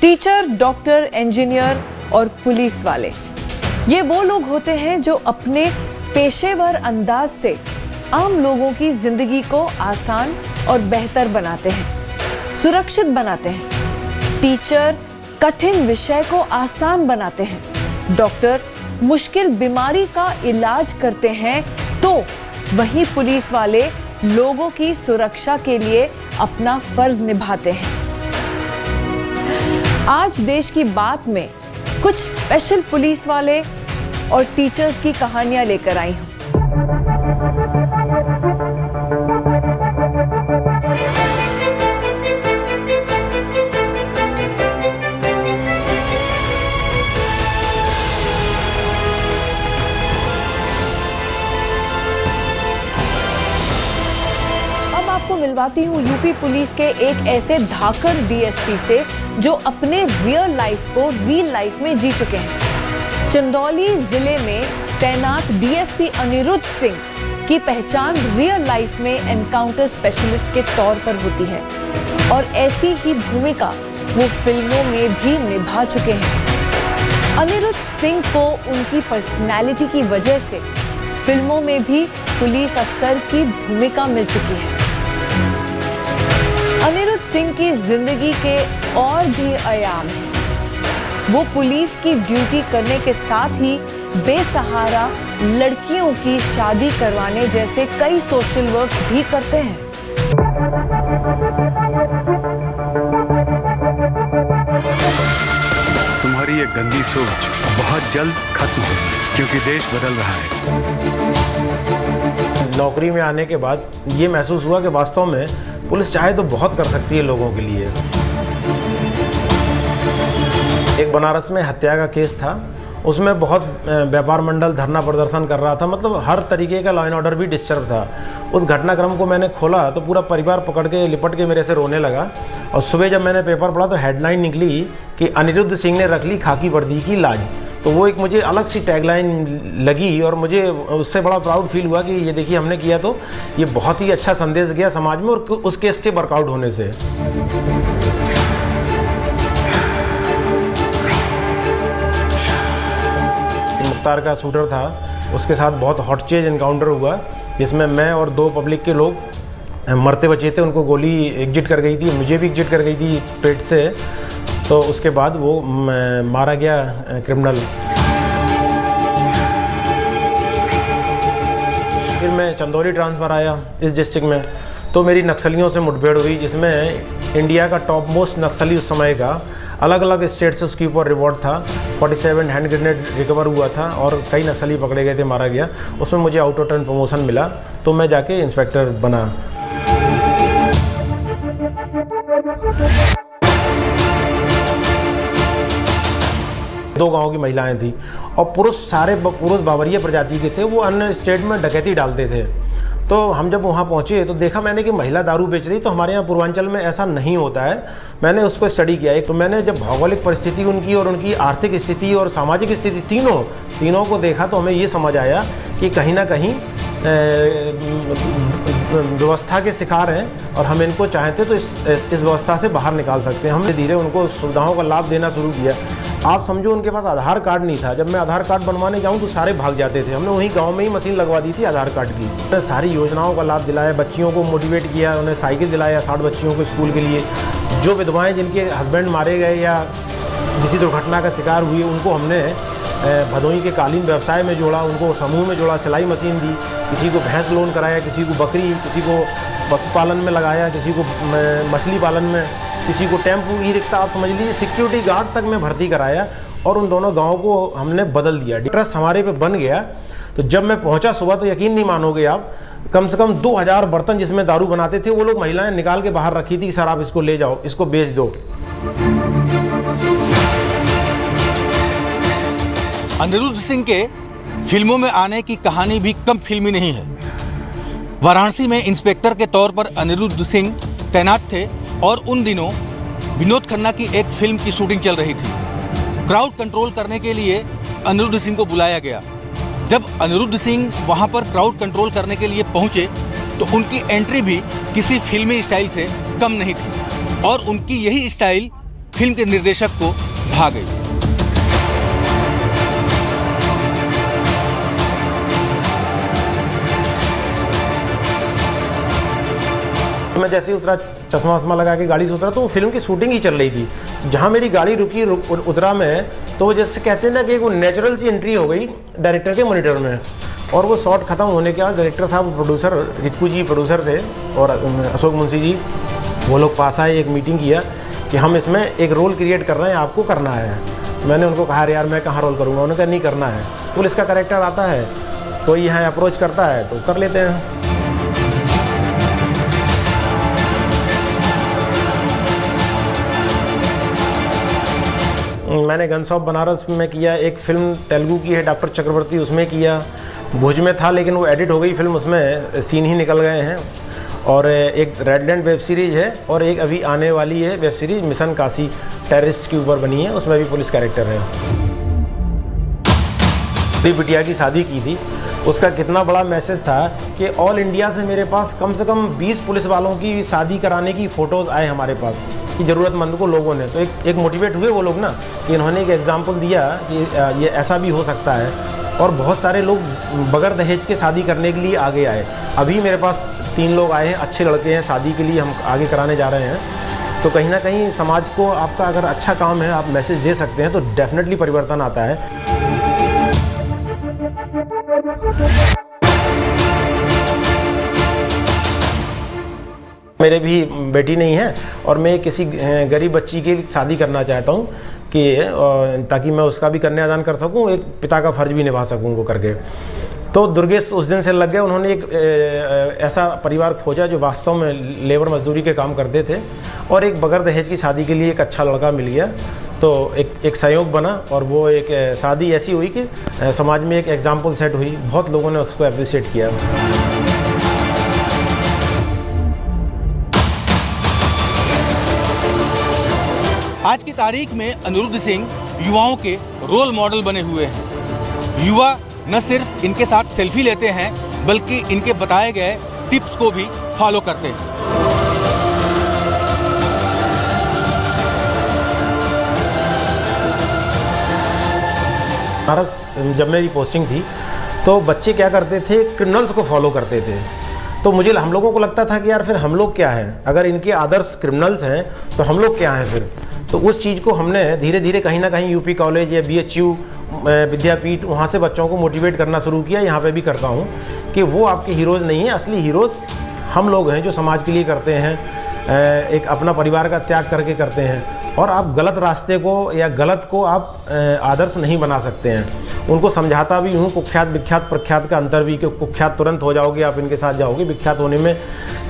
Teacher, doctor, engineer और police वाले, ये वो लोग होते हैं जो अपने पेशेवर अंदाज से आम लोगों की जिंदगी को आसान और बेहतर बनाते हैं, सुरक्षित बनाते हैं। टीचर कठिन विषय को आसान बनाते हैं, डॉक्टर मुश्किल बीमारी का इलाज करते हैं, तो वहीं पुलिस वाले लोगों की सुरक्षा के लिए अपना फर्ज निभाते हैं। आज देश की बात में कुछ स्पेशल पुलिस वाले और टीचर्स की कहानियां लेकर आई हूं। आपको मिलवाती हूँ यूपी पुलिस के एक ऐसे धाकड़ डीएसपी से जो अपने रियल लाइफ को रियल लाइफ में जी चुके हैं। चंदौली जिले में तैनात डीएसपी अनिरुद्ध सिंह की पहचान रियल लाइफ में एनकाउंटर स्पेशलिस्ट के तौर पर होती है और ऐसी ही भूमिका वो फिल्मों में भी निभा चुके हैं। अनिरुद्ध सिंह को उनकी पर्सनैलिटी की वजह से फिल्मों में भी पुलिस अफसर की भूमिका मिल चुकी है। अनिरुद्ध सिंह की जिंदगी के और भी आयाम हैं। वो पुलिस की ड्यूटी करने के साथ ही बेसहारा लड़कियों की शादी करवाने जैसे कई सोशल वर्क्स भी करते हैं। तुम्हारी ये गंदी सोच बहुत जल्द खत्म होगी क्योंकि देश बदल रहा है। नौकरी में आने के बाद ये महसूस हुआ कि वास्तव में पुलिस चाहे तो बहुत कर सकती है लोगों के लिए। एक बनारस में हत्या का केस था, उसमें बहुत व्यापार मंडल धरना प्रदर्शन कर रहा था, मतलब हर तरीके का लॉ एंड ऑर्डर भी डिस्टर्ब था। उस घटनाक्रम को मैंने खोला तो पूरा परिवार पकड़ के लिपट के मेरे से रोने लगा और सुबह जब मैंने पेपर पढ़ा तो हेडलाइन निकली कि अनिरुद्ध सिंह ने रख ली खाकी वर्दी की लाज। तो वो एक मुझे अलग सी टैगलाइन लगी और मुझे उससे बड़ा प्राउड फील हुआ कि ये देखिए हमने किया तो ये बहुत ही अच्छा संदेश गया समाज में और उस केस के वर्कआउट होने से। मुख्तार का शूटर था, उसके साथ बहुत हॉट चेज इनकाउंटर हुआ जिसमें मैं और 2 पब्लिक के लोग मरते बचे थे। उनको गोली एग्जिट कर गई थी, मुझे भी एग्जिट कर गई थी पेट से। तो उसके बाद वो मारा गया क्रिमिनल। फिर मैं चंदौली ट्रांसफ़र आया इस डिस्ट्रिक्ट में, तो मेरी नक्सलियों से मुठभेड़ हुई जिसमें इंडिया का टॉप मोस्ट नक्सली उस समय का अलग अलग स्टेट से उसके ऊपर रिवॉर्ड था। 47 हैंड ग्रेनेड रिकवर हुआ था और कई नक्सली पकड़े गए थे, मारा गया। उसमें मुझे आउट ऑफ टर्न प्रमोशन मिला तो मैं जाके इंस्पेक्टर बना। दो गांव की महिलाएं थी और पुरुष बावरिया प्रजाति के थे, वो अन्य स्टेट में डकैती डालते थे। तो हम जब वहाँ पहुँचे तो देखा मैंने कि महिला दारू बेच रही। तो हमारे यहाँ पूर्वांचल में ऐसा नहीं होता है। मैंने उसको स्टडी किया। तो मैंने जब भौगोलिक परिस्थिति उनकी और उनकी आर्थिक स्थिति और सामाजिक स्थिति तीनों को देखा तो हमें ये समझ आया कि कहीं ना कहीं व्यवस्था के शिकार हैं और हम इनको चाहते तो इस व्यवस्था से बाहर निकाल सकते हैं। हमने धीरे उनको सुविधाओं का लाभ देना शुरू किया। आप समझो उनके पास आधार कार्ड नहीं था। जब मैं आधार कार्ड बनवाने जाऊं तो सारे भाग जाते थे। हमने वहीं गांव में ही मशीन लगवा दी थी आधार कार्ड की। सारी योजनाओं का लाभ दिलाया, बच्चियों को मोटिवेट किया, उन्हें साइकिल दिलाया 60 बच्चियों को स्कूल के लिए। जो विधवाएँ जिनके हस्बैंड मारे गए या किसी दुर्घटना का शिकार हुई उनको हमने भदोही के कालीन व्यवसाय में जोड़ा, उनको समूह में जोड़ा, सिलाई मशीन दी, किसी को भैंस लोन कराया, किसी को बकरी, किसी को पशुपालन में लगाया, किसी को मछली पालन में, किसी को टेम्पू ई रिक्शा, आप समझ लीजिए सिक्योरिटी गार्ड तक में भर्ती कराया और उन दोनों गाँवों को हमने बदल दिया। ट्रस्ट हमारे पे बन गया। तो जब मैं पहुँचा सुबह तो यकीन नहीं मानोगे आप, कम से कम 2000 बर्तन जिसमें दारू बनाते थे वो लोग महिलाएं निकाल के बाहर रखी थी कि सर आप इसको ले जाओ, इसको बेच दो। अनिरुद्ध सिंह के फिल्मों में आने की कहानी भी कम फिल्मी नहीं है। वाराणसी में इंस्पेक्टर के तौर पर अनिरुद्ध सिंह तैनात थे और उन दिनों विनोद खन्ना की एक फिल्म की शूटिंग चल रही थी। क्राउड कंट्रोल करने के लिए अनिरुद्ध सिंह को बुलाया गया। जब अनिरुद्ध सिंह वहां पर क्राउड कंट्रोल करने के लिए पहुंचे तो उनकी एंट्री भी किसी फिल्मी स्टाइल से कम नहीं थी और उनकी यही स्टाइल फिल्म के निर्देशक को भा गई। मैं जैसे ही उतरा, चश्मा वश्मा लगा के गाड़ी से उतरा, तो वो फिल्म की शूटिंग ही चल रही थी। जहाँ मेरी गाड़ी रुकी उतरा मैं, तो वो जैसे कहते हैं ना कि वो नेचुरल सी एंट्री हो गई डायरेक्टर के मॉनिटर में। और वो शॉट खत्म होने के बाद डायरेक्टर साहब, प्रोड्यूसर रिक्कू जी प्रोड्यूसर थे और अशोक मुंशी जी, वो लोग पास आए, एक मीटिंग किया कि हम इसमें एक रोल क्रिएट कर रहे हैं, आपको करना है। मैंने उनको कहा यार मैं कहाँ रोल करूँगा, उन्होंने कहा नहीं करना है, पुलिस का कैरेक्टर आता है, कोई यहाँ अप्रोच करता है तो कर लेते हैं। मैंने गन्स ऑफ बनारस में किया, एक फिल्म तेलुगु की है डॉक्टर चक्रवर्ती, उसमें किया। भुज में था लेकिन वो एडिट हो गई फिल्म, उसमें सीन ही निकल गए हैं। और एक रेडलैंड वेब सीरीज़ है और एक अभी आने वाली है web series mission Kashi, terrorist के ऊपर बनी है, उसमें भी पुलिस कैरेक्टर है। मेरी बिटिया की शादी की थी, उसका कितना बड़ा मैसेज था कि ऑल इंडिया से मेरे पास कम से कम 20 पुलिस वालों की शादी कराने की फ़ोटोज़ आए हमारे पास, कि ज़रूरतमंद को लोगों ने। तो एक मोटिवेट हुए वो लोग ना, कि इन्होंने एक एग्जांपल दिया कि ये ऐसा भी हो सकता है। और बहुत सारे लोग बगैर दहेज के शादी करने के लिए आगे आए। अभी मेरे पास 3 लोग आए हैं, अच्छे लड़के हैं, शादी के लिए हम आगे कराने जा रहे हैं। तो कहीं ना कहीं समाज को आपका अगर अच्छा काम है, आप मैसेज दे सकते हैं, तो डेफिनेटली परिवर्तन आता है। मेरे भी बेटी नहीं है और मैं किसी गरीब बच्ची की शादी करना चाहता हूँ कि ताकि मैं उसका भी कन्यादान कर सकूँ, एक पिता का फर्ज भी निभा सकूँ उनको करके। तो दुर्गेश उस दिन से लग गए। उन्होंने एक ऐसा परिवार खोजा जो वास्तव में लेबर मजदूरी के काम करते थे और एक बगैर दहेज की शादी के लिए एक अच्छा लड़का मिल गया। तो एक सहयोग बना और वो एक शादी ऐसी हुई कि समाज में एक एग्जाम्पल सेट हुई। बहुत लोगों ने उसको अप्रिशिएट किया। आज की तारीख में अनिरुद्ध सिंह युवाओं के रोल मॉडल बने हुए हैं। युवा न सिर्फ इनके साथ सेल्फी लेते हैं बल्कि इनके बताए गए टिप्स को भी फॉलो करते हैं। बनारस जब मेरी पोस्टिंग थी तो बच्चे क्या करते थे, क्रिमिनल्स को फॉलो करते थे। तो हम लोगों को लगता था कि यार फिर हम लोग क्या हैं, अगर इनके आदर्श क्रिमिनल्स हैं तो हम लोग क्या हैं फिर। तो उस चीज़ को हमने धीरे धीरे कहीं ना कहीं यूपी कॉलेज या BHU विद्यापीठ, वहाँ से बच्चों को मोटिवेट करना शुरू किया। यहाँ पे भी करता हूँ कि वो आपके हीरोज़ नहीं हैं, असली हीरोज़ हम लोग हैं जो समाज के लिए करते हैं, एक अपना परिवार का त्याग करके करते हैं। और आप गलत रास्ते को या गलत को आप आदर्श नहीं बना सकते हैं। उनको समझाता भी हूँ, कुख्यात विख्यात प्रख्यात का अंतर भी, कि कुख्यात तुरंत हो जाओगे आप इनके साथ जाओगे, विख्यात होने में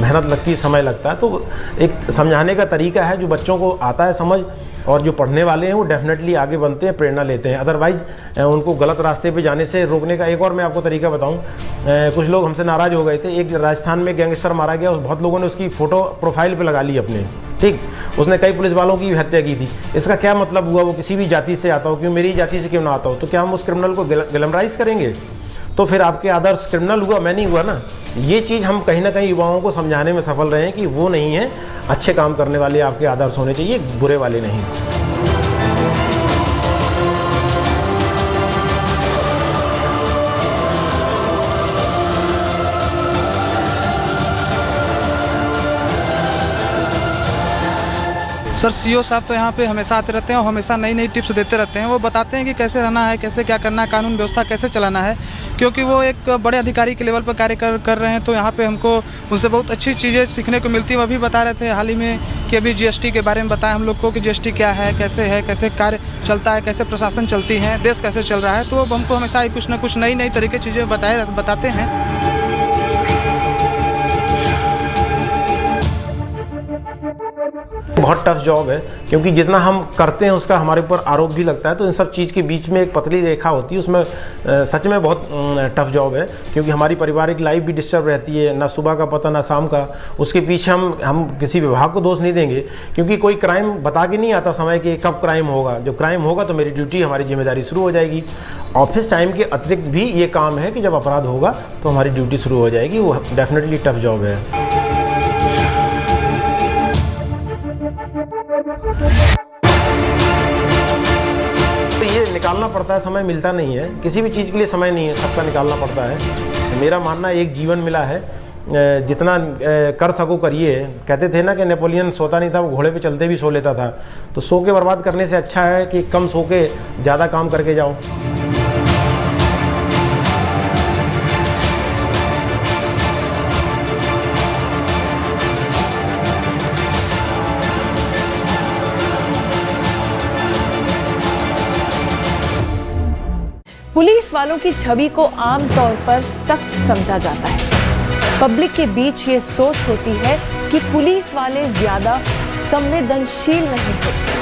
मेहनत लगती है, समय लगता है। तो एक समझाने का तरीका है जो बच्चों को आता है समझ, और जो पढ़ने वाले हैं वो डेफिनेटली आगे बनते हैं, प्रेरणा लेते हैं। अदरवाइज उनको गलत रास्ते पे जाने से रोकने का एक और मैं आपको तरीका बताऊं। कुछ लोग हमसे नाराज़ हो गए थे। एक राजस्थान में गैंगस्टर मारा गया, बहुत लोगों ने उसकी फ़ोटो प्रोफाइल पे लगा ली अपने, ठीक। उसने कई पुलिस वालों की हत्या की थी। इसका क्या मतलब हुआ, वो किसी भी जाति से आता हो, क्यों मेरी जाति से क्यों ना आता हो, तो क्या हम उस क्रिमिनल को ग्लैमराइज करेंगे? तो फिर आपके आदर्श क्रिमिनल हुआ, मैं नहीं हुआ ना। ये चीज़ हम कहीं ना कहीं युवाओं को समझाने में सफल रहे हैं कि वो नहीं है, अच्छे काम करने वाले आपके आदर्श होने चाहिए, बुरे वाले नहीं। सर सीओ साहब तो यहाँ पे हमेशा आते रहते हैं और हमेशा नई नई टिप्स देते रहते हैं। वो बताते हैं कि कैसे रहना है, कैसे क्या करना है, कानून व्यवस्था कैसे चलाना है, क्योंकि वो एक बड़े अधिकारी के लेवल पर कार्य कर रहे हैं। तो यहाँ पे हमको उनसे बहुत अच्छी चीज़ें सीखने को मिलती है। वो अभी बता रहे थे हाल ही में कि अभी GST के बारे में बताया हम लोग को कि GST क्या है, कैसे कार्य चलता है, कैसे प्रशासन चलती है, देश कैसे चल रहा है। तो वो हमको हमेशा कुछ ना कुछ नई तरीके चीज़ें बताते हैं। बहुत टफ जॉब है, क्योंकि जितना हम करते हैं उसका हमारे ऊपर आरोप भी लगता है। तो इन सब चीज़ के बीच में एक पतली रेखा होती है, उसमें सच में बहुत टफ जॉब है, क्योंकि हमारी पारिवारिक लाइफ भी डिस्टर्ब रहती है, ना सुबह का पता ना शाम का। उसके पीछे हम किसी विभाग को दोष नहीं देंगे, क्योंकि कोई क्राइम बता के नहीं आता समय कि कब क्राइम होगा। जो क्राइम होगा तो मेरी ड्यूटी, हमारी जिम्मेदारी शुरू हो जाएगी। ऑफिस टाइम के अतिरिक्त भी ये काम है कि जब अपराध होगा तो हमारी ड्यूटी शुरू हो जाएगी। वो डेफिनेटली टफ जॉब है। निकालना पड़ता है, समय मिलता नहीं है, किसी भी चीज़ के लिए समय नहीं है, सबका निकालना पड़ता है। मेरा मानना एक जीवन मिला है, जितना कर सको करिए। कहते थे ना कि नेपोलियन सोता नहीं था, वो घोड़े पे चलते भी सो लेता था। तो सो के बर्बाद करने से अच्छा है कि कम सो के ज़्यादा काम करके जाओ। पुलिस वालों की छवि को आमतौर पर सख्त समझा जाता है। पब्लिक के बीच ये सोच होती है कि पुलिस वाले ज्यादा संवेदनशील नहीं होते।